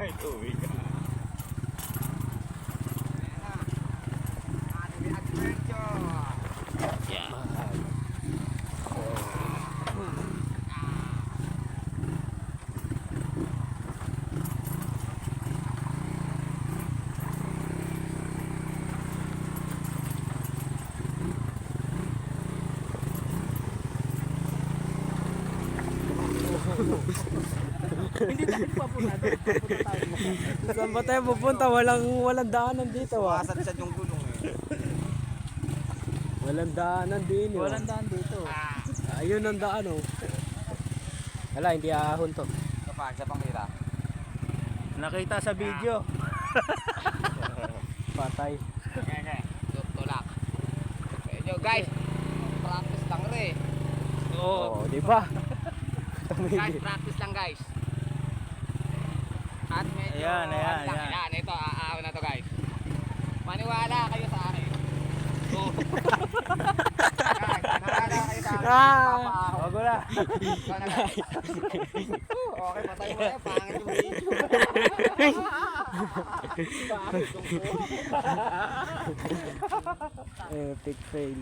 Uwi ka. Yeah. Hindi tayo papunta doon. Papunta tayo. Saan ba tayo pupunta? Walang daanan dito ah. Masat yung gulong eh. Walang daanan din eh. Walang daan dito. Ayun ang daan oh. Wala, hindi ahon to. Isa pang kira. Nakita sa video. Patay. Tulak. Medyo guys, practice lang rin. Oo, di ba? Guys, practice lang guys. At medyo Ayan. Yan, ito, aahon na to guys. Maniwala kayo sa akin. Oh. Guys, maniwala kayo sa akin. Papaahon. Wag na. Ikaw na, guys. Okay, patay mo na. Pangit yung video. Pangit yung Epic fail.